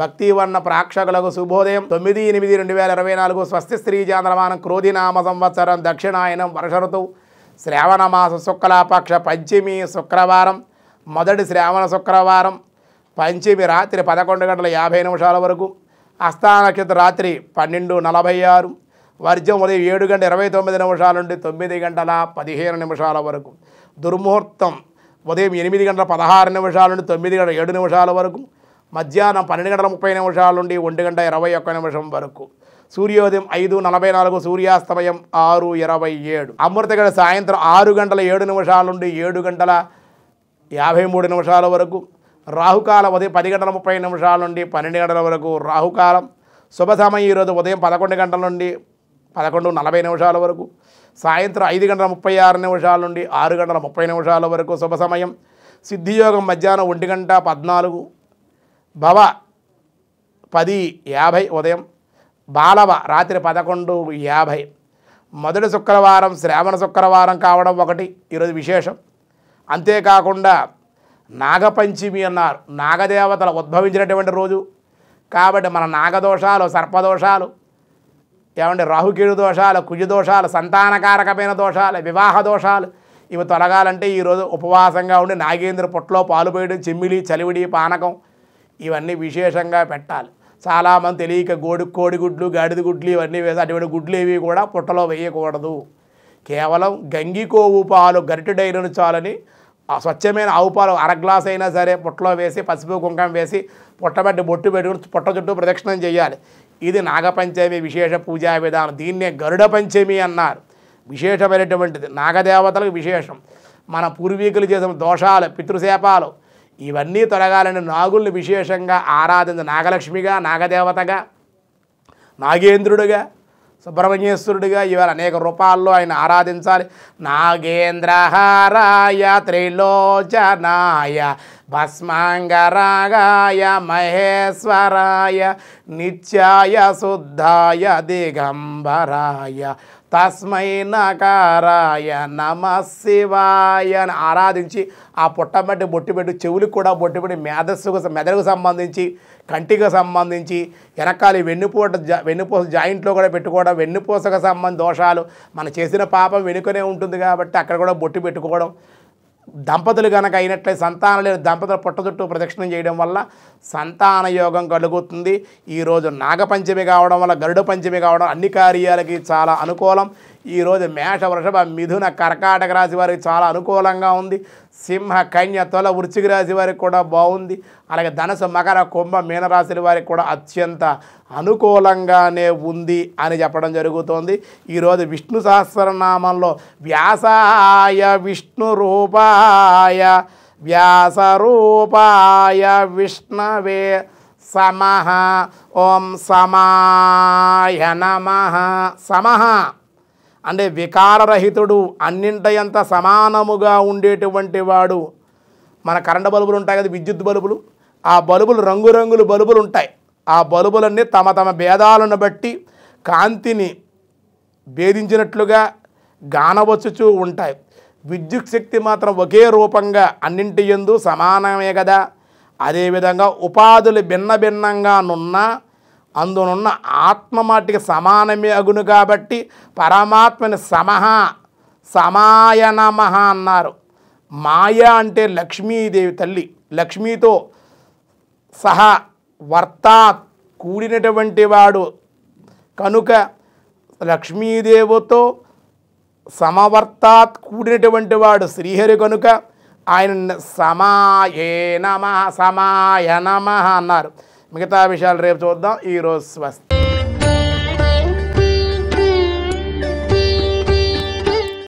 భక్తివర్ణ ప్రేక్షకులకు శుభోదయం 9/8/2024 స్వస్తి స్త్రీ చాంద్రమానం క్రోధినామ సంవత్సరం దక్షిణాయనం వర్ష ఋతువు శ్రావణ మాస శుక్లపక్ష పంచమి శుక్రవారం మొదటి శ్రావణ శుక్రవారం పంచమి రాత్రి 11:50 వరకు హస్తా నక్షత్ర రాత్రి 12:46 వర్జం ఉదయం 7:29 నుండి 9:15 వరకు దుర్ముహూర్తం ఉదయం 8:16 నుండి 9:07 వరకు మధ్యాహ్నం 12:30 నుండి 1:21 వరకు సూర్యోదయం 5:44 సూర్యాస్తమయం 6:27 అమృతగడ సాయంత్రం 6:07 నుండి 7:53 వరకు రాహుకాలం ఉదయం 10:30 నుండి 12 వరకు రాహుకాలం శుభ సమయం ఈరోజు ఉదయం 11 గంటల నుండి 11:40 వరకు సాయంత్రం 5:36 నుండి 6:30 వరకు శుభ సమయం సిద్ధియోగం మధ్యాహ్నం 1:14 భవ 10:50 ఉదయం బాలవ రాత్రి 11:50 మొదటి శుక్రవారం శ్రావణ శుక్రవారం కావడం ఒకటి ఈరోజు విశేషం. అంతేకాకుండా నాగపంచమి అన్నారు, నాగదేవతలు ఉద్భవించినటువంటి రోజు కాబట్టి మన నాగదోషాలు సర్పదోషాలు ఏమంటే రాహుకేడు దోషాలు కుజదోషాలు సంతానకారకమైన దోషాలు వివాహ దోషాలు ఇవి తొలగాలంటే ఈరోజు ఉపవాసంగా ఉండి నాగేంద్ర పొట్టలో పాలు పోయడం చెమ్మిలి చలివిడి పానకం ఇవన్నీ విశేషంగా పెట్టాలి. చాలామంది తెలియక కోడిగుడ్లు గాడిద గుడ్లు ఇవన్నీ వేసి అటువంటి గుడ్లు ఏవి కూడా పుట్టలో వేయకూడదు. కేవలం గంగికోవు పాలు గరిటెడైనను చాలని స్వచ్ఛమైన ఆవు పాలు అర గ్లాస్ అయినా సరే పుట్టలో వేసి పసుపు కుంకం వేసి పుట్టబెట్టి బొట్టు పెట్టుకుని పుట్ట చుట్టూ ప్రదక్షిణం చేయాలి. ఇది నాగపంచమి విశేష పూజా విధానం. దీన్నే గరుడ పంచమి అన్నారు. విశేషమైనటువంటిది నాగదేవతలకు విశేషం. మన పూర్వీకులు చేసిన దోషాలు పితృశాపాలు ఇవన్నీ తొలగాలని నాగుల్ని విశేషంగా ఆరాధించ నాగలక్ష్మిగా నాగదేవతగా నాగేంద్రుడిగా సుబ్రహ్మణ్యేశ్వరుడిగా ఇవాళ అనేక రూపాల్లో ఆయన ఆరాధించాలి. నాగేంద్రహారాయ త్రైలోచనాయ భస్మాంగరాగాయ మహేశ్వరాయ నిత్యాయ శుద్ధాయ దిగంబరాయ తస్మై నకారాయ నమః శివాయ అని ఆరాధించి ఆ పుట్టబట్టి బొట్టు పెట్టి చెవులకు కూడా బొట్టు పెట్టి మెదడుకు సంబంధించి కంటికి సంబంధించి వెనకాల వెన్నుపూస జాయింట్లో కూడా పెట్టుకోవడం వెన్నుపూసకు సంబంధించిన దోషాలు మన చేసిన పాపం వెనుకనే ఉంటుంది కాబట్టి అక్కడ కూడా బొట్టు పెట్టుకోవడం. దంపతులు కనుక అయినట్లయితే సంతానం లేని దంపతులు పుట్ట చుట్టూ ప్రదక్షిణం చేయడం వల్ల సంతాన యోగం కలుగుతుంది. ఈరోజు నాగపంచమి కావడం వల్ల గరుడ పంచమి కావడం అన్ని కార్యాలకి చాలా అనుకూలం. ఈరోజు మేష వృషభ మిథున కర్కాటక రాశి వారికి చాలా అనుకూలంగా ఉంది. సింహ కన్య తుల వృశ్చిక రాశి వారికి కూడా బాగుంది. అలాగే ధనుసు మకర కుంభ మీనరాశి వారికి కూడా అత్యంత అనుకూలంగానే ఉంది అని చెప్పడం జరుగుతోంది. ఈరోజు విష్ణు సహస్రనామంలో వ్యాసాయ విష్ణు రూపాయ వ్యాసరూపాయ విష్ణవే సమః ఓం సమాయ నమః. సమః అంటే వికారరహితుడు, అన్నింటయంత సమానముగా ఉండేటువంటి వాడు. మన కరెంటు బల్బులు ఉంటాయి కదా, విద్యుత్ బల్బులు, ఆ బల్బులు రంగురంగుల బల్బులు ఉంటాయి. ఆ బల్బులన్నీ తమ తమ భేదాలను బట్టి కాంతిని భేదించినట్లుగా గానవచ్చుచూ ఉంటాయి. విద్యుత్ శక్తి మాత్రం ఒకే రూపంగా అన్నింటి యందు సమానమే కదా. అదేవిధంగా ఉపాధులు భిన్న భిన్నంగానున్న అందునున్న ఆత్మ మాటికి సమానమే అగును కాబట్టి పరమాత్మని సమాయ నమః అన్నారు. మాయ అంటే లక్ష్మీదేవి తల్లి, లక్ష్మీతో సహా వర్తాత్ కూడినటువంటి వాడు కనుక లక్ష్మీదేవితో సమవర్తాత్ కూడినటువంటి వాడు శ్రీహరి కనుక ఆయన సమాయ నమః అన్నారు. మిగతా విషయాలు రేపు చూద్దాం. ఈరోజు స్వస్తి.